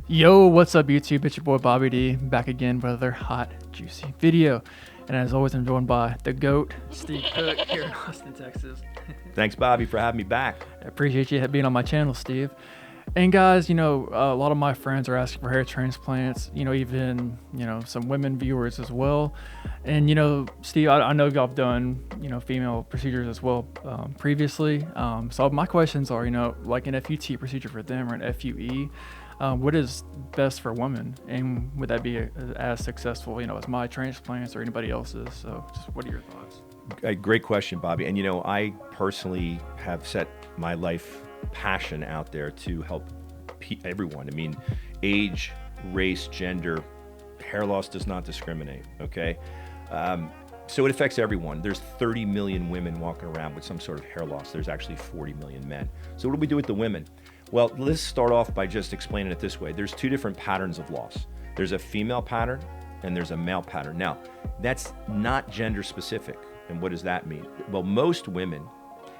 Yo, what's up YouTube? It's your boy Bobby D back again with another hot, juicy video. And as always, I'm joined by the GOAT, Steve Cook, here in Austin, Texas. Thanks, Bobby, for having me back. I appreciate you being on my channel, Steve. And guys, a lot of my friends are asking for hair transplants, even, some women viewers as well. And, Steve, I know y'all have done, female procedures as well previously. So my questions are, like an FUT procedure for them or an FUE, what is best for women? And would that be as successful, as my transplants or anybody else's? So just what are your thoughts? Great question, Bobby. And, I personally have set my life passion out there to help everyone. I mean, age, race, gender, hair loss does not discriminate, okay? So it affects everyone. There's 30 million women walking around with some sort of hair loss. There's actually 40 million men. So what do we do with the women? Well, let's start off by just explaining it this way. There's two different patterns of loss. There's a female pattern and there's a male pattern. Now, that's not gender specific. And what does that mean? Well, most women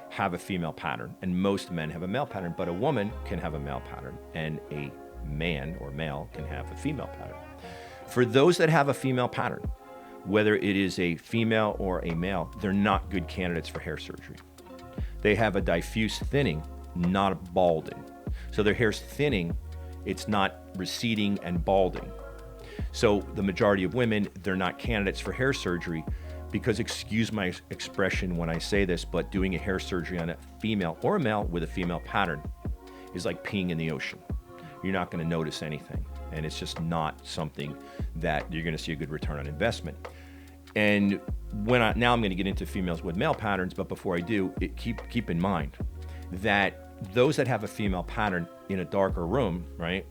have a female pattern and most men have a male pattern, but a woman can have a male pattern and a man or male can have a female pattern. For those that have a female pattern, whether it is a female or a male, they're not good candidates for hair surgery. They have a diffuse thinning, not a balding. So their hair's thinning, it's not receding and balding. So the majority of women, they're not candidates for hair surgery because, excuse my expression when I say this, but doing a hair surgery on a female or a male with a female pattern is like peeing in the ocean. You're not going to notice anything. And it's just not something that you're going to see a good return on investment. And now I'm going to get into females with male patterns, but before I do, keep in mind that those that have a female pattern in a darker room, right,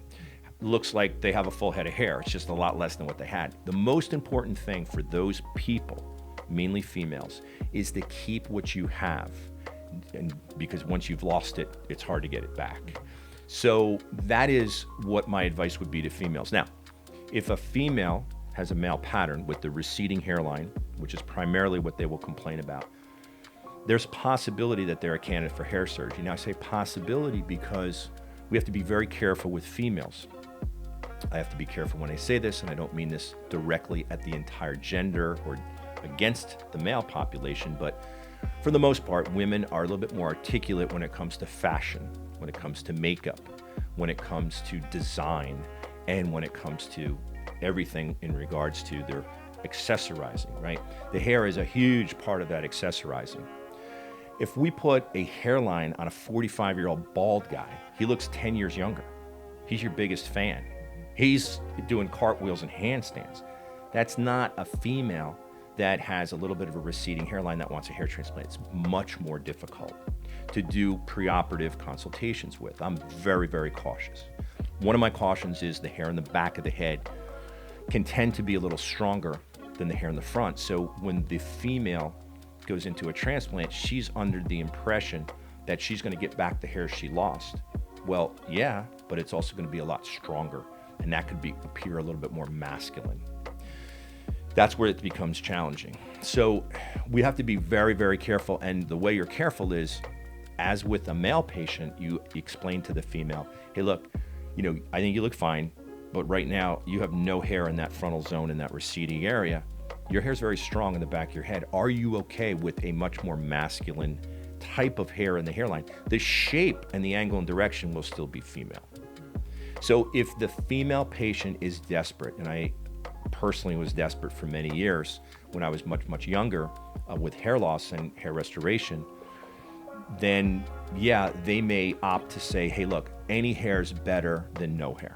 looks like they have a full head of hair. It's just a lot less than what they had. The most important thing for those people, mainly females, is to keep what you have. And because once you've lost it, it's hard to get it back. So that is what my advice would be to females. Now, if a female has a male pattern with the receding hairline, which is primarily what they will complain about, there's possibility that they're a candidate for hair surgery. Now, I say possibility because we have to be very careful with females. I have to be careful when I say this, and I don't mean this directly at the entire gender or against the male population, but for the most part, women are a little bit more articulate when it comes to fashion, when it comes to makeup, when it comes to design, and when it comes to everything in regards to their accessorizing, right? The hair is a huge part of that accessorizing. If we put a hairline on a 45-year-old bald guy, he looks 10 years younger. He's your biggest fan. He's doing cartwheels and handstands. That's not a female that has a little bit of a receding hairline that wants a hair transplant. It's much more difficult to do preoperative consultations with. I'm very, very cautious. One of my cautions is the hair in the back of the head can tend to be a little stronger than the hair in the front. So when the female goes into a transplant, she's under the impression that she's going to get back the hair she lost. Well, yeah, but it's also going to be a lot stronger, and that could appear a little bit more masculine. That's where it becomes challenging. So we have to be very, very careful, and the way you're careful is, as with a male patient, you explain to the female, hey, look, I think you look fine, but right now you have no hair in that frontal zone, in that receding area. Your hair's very strong in the back of your head. Are you okay with a much more masculine type of hair in the hairline? The shape and the angle and direction will still be female. So if the female patient is desperate, and I personally was desperate for many years when I was much, much younger with hair loss and hair restoration, then yeah, they may opt to say, hey, look, any hair is better than no hair.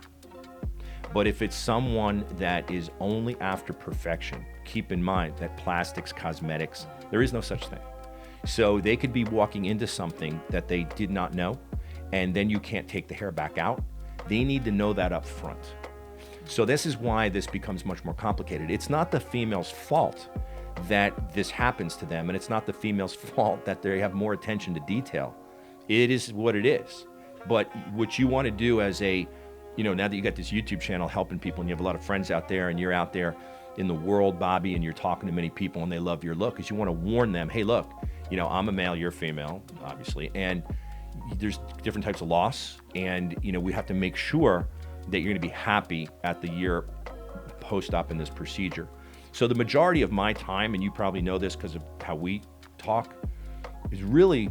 But if it's someone that is only after perfection, keep in mind that plastics, cosmetics, there is no such thing. So they could be walking into something that they did not know, and then you can't take the hair back out. They need to know that up front. So this is why this becomes much more complicated. It's not the female's fault that this happens to them, and it's not the female's fault that they have more attention to detail. It is what it is. But what you want to do as now that you got this YouTube channel helping people and you have a lot of friends out there and you're out there in the world, Bobby, and you're talking to many people and they love your look, is you want to warn them, hey, look, I'm a male, you're female, obviously, and there's different types of loss, and we have to make sure that you're going to be happy at the year post-op in this procedure. So the majority of my time, and you probably know this because of how we talk, is really,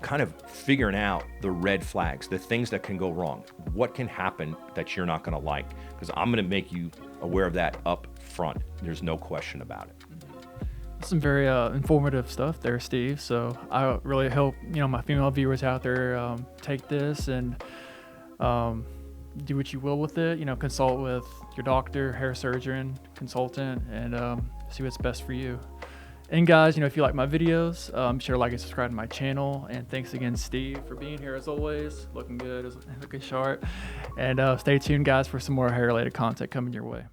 kind of figuring out the red flags, the things that can go wrong. What can happen that you're not going to like? Because I'm going to make you aware of that up front. There's no question about it. Some very informative stuff there, Steve. So I really hope my female viewers out there take this and do what you will with it. Consult with your doctor, hair surgeon, consultant, and see what's best for you. And guys, if you like my videos, be sure to like and subscribe to my channel. And thanks again, Steve, for being here as always. Looking good, looking sharp. And stay tuned, guys, for some more hair-related content coming your way.